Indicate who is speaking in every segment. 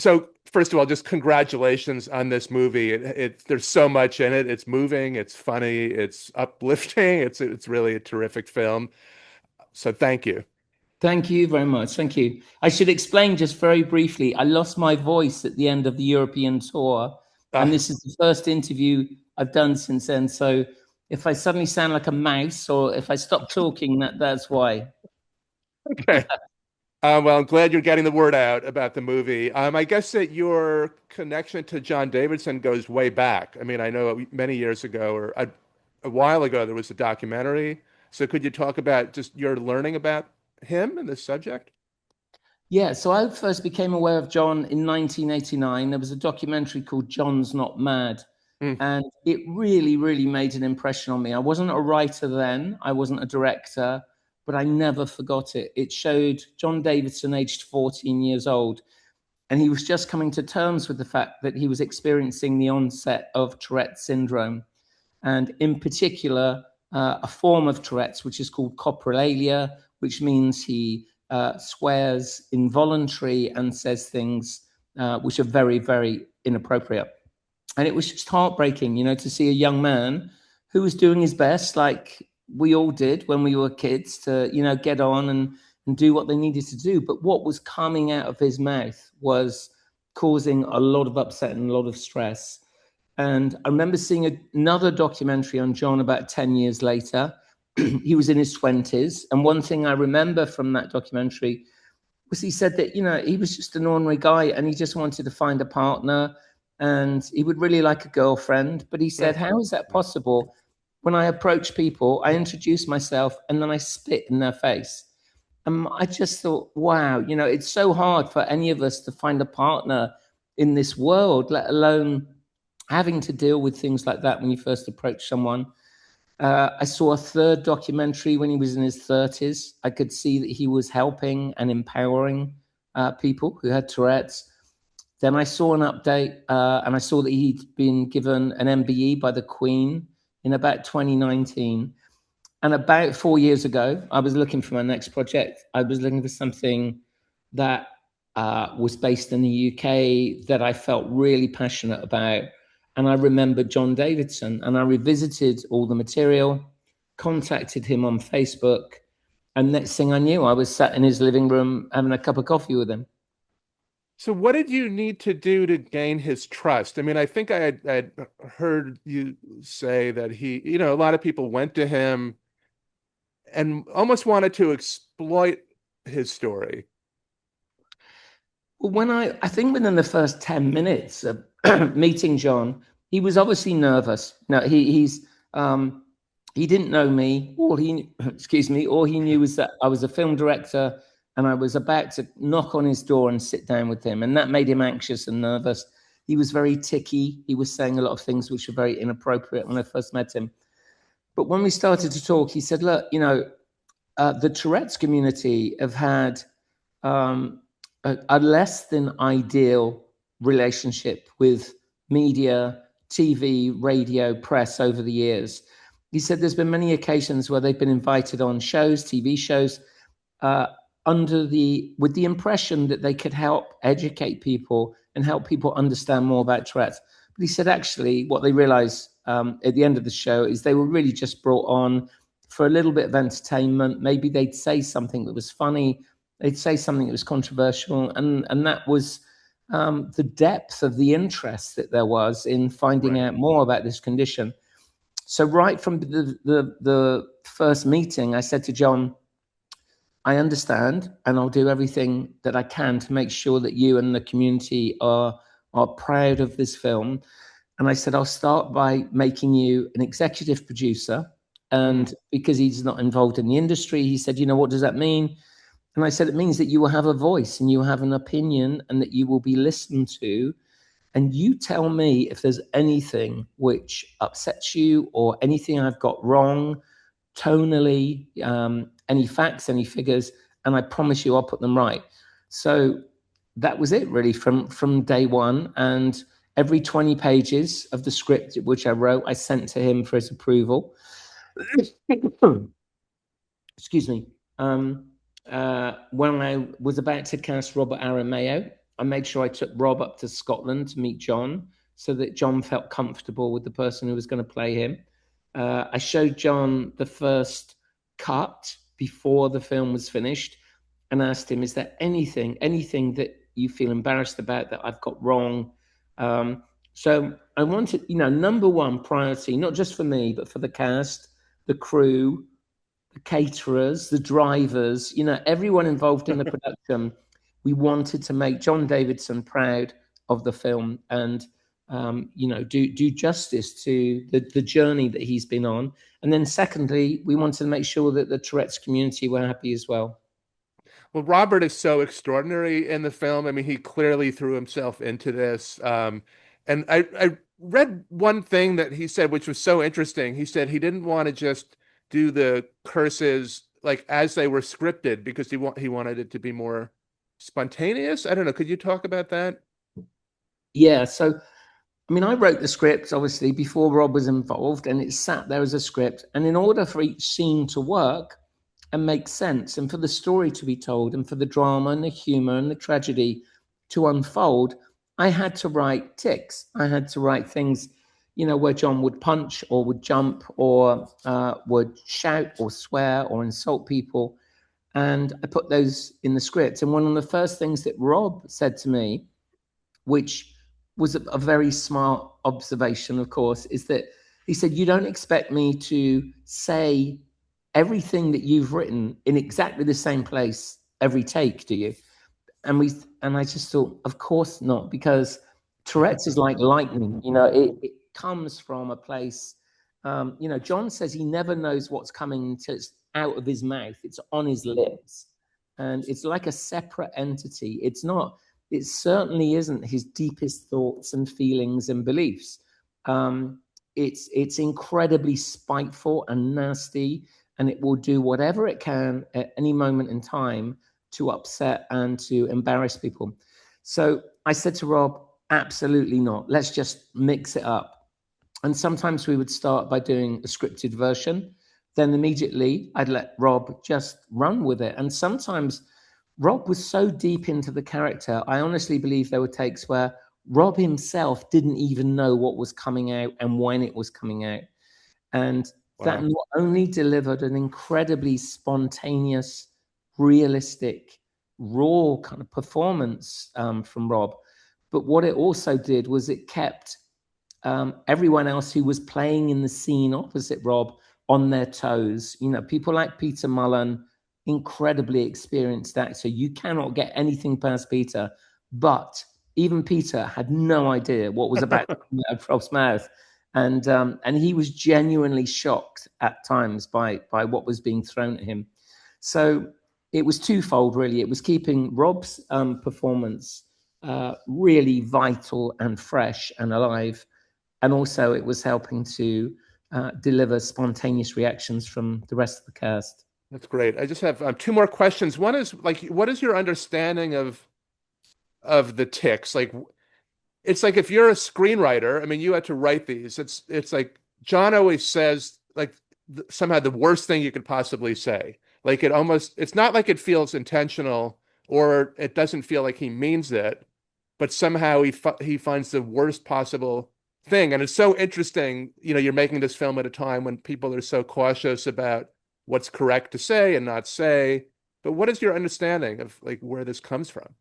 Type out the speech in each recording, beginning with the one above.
Speaker 1: So first of all, just congratulations on this movie. There's so much in it. It's moving, it's funny, it's uplifting. It's really a terrific film. So thank you.
Speaker 2: Thank you very much. Thank you. I should explain just very briefly. I lost my voice at the end of the European tour, and
Speaker 1: Ah,
Speaker 2: this is the first interview I've done since then. So if I suddenly sound like a mouse or if I stop talking, that's why.
Speaker 1: okay. Well, I'm glad you're getting the word out about the movie. I guess that your connection to John Davidson goes way back. I mean, I know many years ago or a while ago there was a documentary. So could you talk about just your learning about him and this subject?
Speaker 2: Yeah, so I first became aware of John in 1989. There was a documentary called John's Not Mad,
Speaker 1: Mm,
Speaker 2: and it really, really made an impression on me. I wasn't a writer then, I wasn't a director, but I never forgot it. It showed John Davidson, aged 14 years old, and he was just coming to terms with the fact that he was experiencing the onset of Tourette's syndrome, and in particular, a form of Tourette's, which is called coprolalia, which means he swears involuntary and says things which are very, very inappropriate. And it was just heartbreaking, to see a young man who was doing his best, like we all did when we were kids, to, get on and do what they needed to do. But what was coming out of his mouth was causing a lot of upset and a lot of stress. And I remember seeing another documentary on John about 10 years later. He was in his 20s. And one thing I remember from that documentary was he said that, he was just an ordinary guy and he just wanted to find a partner and he would really like a girlfriend. But he said,
Speaker 1: mm.
Speaker 2: how is that possible? When I approach people, I introduce myself and then I spit in their face. And I just thought, wow, it's so hard for any of us to find a partner in this world, let alone having to deal with things like that when you first approach someone. I saw a third documentary when he was in his 30s. I could see that he was helping and empowering people who had Tourette's. Then I saw an update and I saw that he'd been given an MBE by the Queen in about 2019. And about 4 years ago, I was looking for my next project. I was looking for something that was based in the UK that I felt really passionate about. And I remembered John Davidson and I revisited all the material, contacted him on Facebook. And next thing I knew, I was sat in his living room having a cup of coffee with him.
Speaker 1: So what did you need to do to gain his trust? I mean, I think I'd heard you say that a lot of people went to him and almost wanted to exploit his story.
Speaker 2: Well, I think within the first 10 minutes of meeting John, he was obviously nervous. No, he didn't know me. Excuse me, all he knew was that I was a film director and I was about to knock on his door and sit down with him. And that made him anxious and nervous. He was very ticky. He was saying a lot of things which were very inappropriate when I first met him. But when we started to talk, he said, look, the Tourette's community have had a less than ideal relationship with media, TV, radio, press over the years. He said there's been many occasions where they've been invited on shows, TV shows, uh, with the impression that they could help educate people and help people understand more about Tourette's. But he said actually what they realized at the end of the show is they were really just brought on for a little bit of entertainment. Maybe they'd say something that was funny, they'd say something that was controversial, and that was the depth of the interest that there was in finding
Speaker 1: Right.
Speaker 2: out more about this condition. So right from the first meeting, I said to John, I understand, and I'll do everything that I can to make sure that you and the community are proud of this film. And I said, I'll start by making you an executive producer.
Speaker 1: Mm,
Speaker 2: And because he's not involved in the industry, he said, what does that mean? And I said, it means that you will have a voice and you have an opinion and that you will be listened to. And you tell me if there's anything which upsets you or anything I've got wrong tonally, any facts, any figures, and I promise you I'll put them right. So that was it really from day one. And every 20 pages of the script which I wrote, I sent to him for his approval. Excuse me. When I was about to cast Robert Aramayo, I made sure I took Rob up to Scotland to meet John, so that John felt comfortable with the person who was going to play him. I showed John the first cut before the film was finished and asked him, is there anything that you feel embarrassed about that I've got wrong? So I wanted, number one priority, not just for me, but for the cast, the crew, the caterers, the drivers, everyone involved in the production. We wanted to make John Davidson proud of the film and, do justice to the journey that he's been on. And then secondly, we wanted to make sure that the Tourette's community were happy as well.
Speaker 1: Well, Robert is so extraordinary in the film. I mean, he clearly threw himself into this. And I read one thing that he said, which was so interesting. He said he didn't want to just do the curses like as they were scripted because he wanted it to be more spontaneous. I don't know. Could you talk about that?
Speaker 2: Yeah. So, I mean, I wrote the script, obviously, before Rob was involved, and it sat there as a script. And in order for each scene to work and make sense, and for the story to be told, and for the drama and the humor and the tragedy to unfold, I had to write ticks. I had to write things, where John would punch or would jump or would shout or swear or insult people. And I put those in the script. And one of the first things that Rob said to me, which was a very smart observation, of course, is that he said, you don't expect me to say everything that you've written in exactly the same place every take, do you? And I just thought, of course not, because Tourette's is like lightning. It comes from a place. John says he never knows what's coming until it's out of his mouth. It's on his lips, and it's like a separate entity. It's not. It certainly isn't his deepest thoughts and feelings and beliefs. It's incredibly spiteful and nasty, and it will do whatever it can at any moment in time to upset and to embarrass people. So I said to Rob, absolutely not. Let's just mix it up. And sometimes we would start by doing a scripted version. Then immediately I'd let Rob just run with it. And sometimes Rob was so deep into the character, I honestly believe there were takes where Rob himself didn't even know what was coming out and when it was coming out. And that not only delivered an incredibly spontaneous, realistic, raw kind of performance from Rob, but what it also did was it kept everyone else who was playing in the scene opposite Rob on their toes. People like Peter Mullen, incredibly experienced actor. You cannot get anything past Peter, but even Peter had no idea what was about to come out of Rob's mouth. And he was genuinely shocked at times by what was being thrown at him. So it was twofold, really. It was keeping Rob's performance really vital and fresh and alive. And also it was helping to deliver spontaneous reactions from the rest of the cast.
Speaker 1: That's great. I just have two more questions. One is like, what is your understanding of the ticks? Like, it's like if you're a screenwriter, I mean, you had to write these. It's like John always says like somehow the worst thing you could possibly say. Like it's not like it feels intentional or it doesn't feel like he means it, but somehow he finds the worst possible thing. And it's so interesting, you're making this film at a time when people are so cautious about what's correct to say and not say. But what is your understanding of like where this comes from?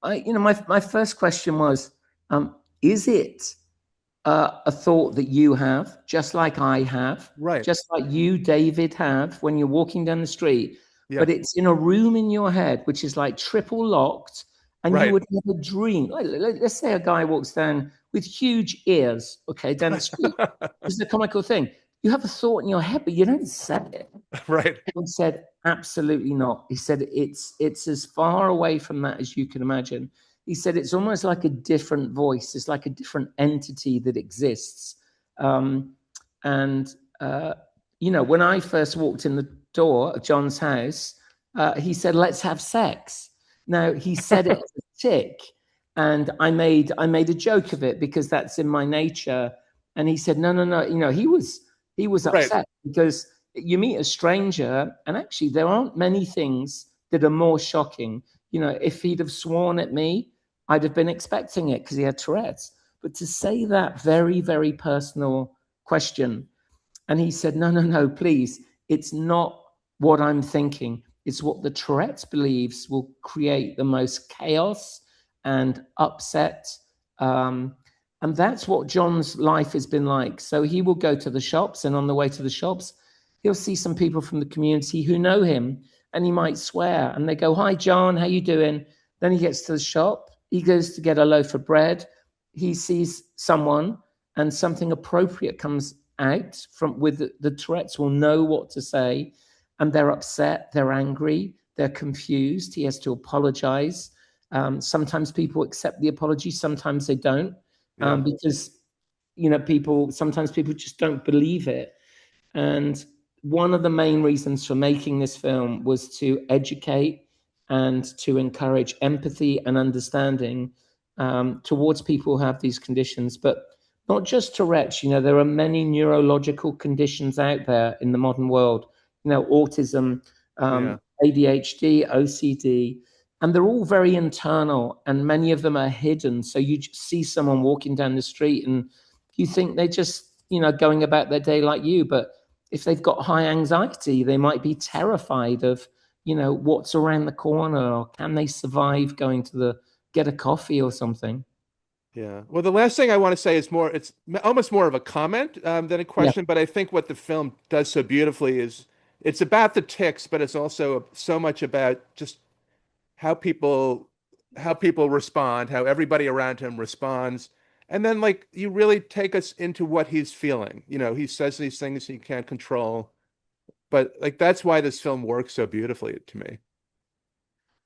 Speaker 2: My first question was, is it a thought that you have, just like I have,
Speaker 1: right?
Speaker 2: Just like you, David, have when you're walking down the street,
Speaker 1: yeah.
Speaker 2: But it's in a room in your head, which is like triple locked, and
Speaker 1: right.
Speaker 2: You would never dream. Let's say a guy walks down with huge ears, okay, down the street. It's a comical thing. You have a thought in your head, but you don't say it.
Speaker 1: Right.
Speaker 2: He said, absolutely not. He said, it's as far away from that as you can imagine. He said, it's almost like a different voice. It's like a different entity that exists. When I first walked in the door of John's house, he said, let's have sex. Now, he said it as a tick, and I made a joke of it because that's in my nature. And he said, no. He was upset
Speaker 1: right.
Speaker 2: because you meet a stranger, and actually there aren't many things that are more shocking if he'd have sworn at me, I'd have been expecting it because he had Tourette's. But to say that very, very personal question, and he said, no, no, no, please, it's not what I'm thinking. It's what the Tourette's believes will create the most chaos and upset. And that's what John's life has been like. So he will go to the shops, and on the way to the shops, he'll see some people from the community who know him, and he might swear, and they go, "Hi, John, how you doing?" Then he gets to the shop. He goes to get a loaf of bread. He sees someone, and something appropriate comes out from with the Tourette's will know what to say, and they're upset, they're angry, they're confused. He has to apologize. Sometimes people accept the apology, sometimes they don't, because sometimes people just don't believe it. And one of the main reasons for making this film was to educate and to encourage empathy and understanding towards people who have these conditions, but not just Tourette's. There are many neurological conditions out there in the modern world, autism, ADHD, OCD, and they're all very internal, and many of them are hidden. So you see someone walking down the street and you think they're just, going about their day like you. But if they've got high anxiety, they might be terrified of, what's around the corner, or can they survive going to get a coffee or something?
Speaker 1: Yeah. Well, the last thing I want to say is it's almost more of a comment than a question, but I think what the film does so beautifully is it's about the tics, but it's also so much about just how people respond, how everybody around him responds. And then like you really take us into what he's feeling. He says these things he can't control, but like that's why this film works so beautifully to me.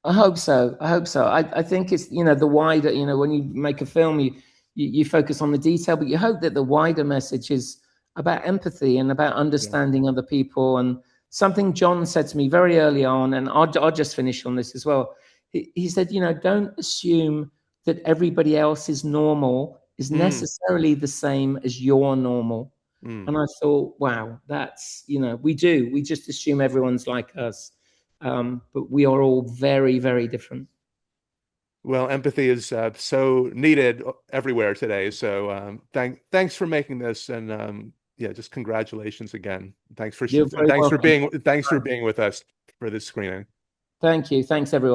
Speaker 2: I hope so. I think it's, the wider, when you make a film, you focus on the detail, but you hope that the wider message is about empathy and about understanding other people. And something John said to me very early on, and I'll just finish on this as well. He said, don't assume that everybody else's normal is necessarily the same as your normal. And I thought, wow, that's, we just assume everyone's like us. But we are all very, very different.
Speaker 1: Well, empathy is so needed everywhere today. So thanks for making this, and just congratulations again.
Speaker 2: You're very welcome.
Speaker 1: Thanks for being with us for this screening.
Speaker 2: Thank you. Thanks, everyone.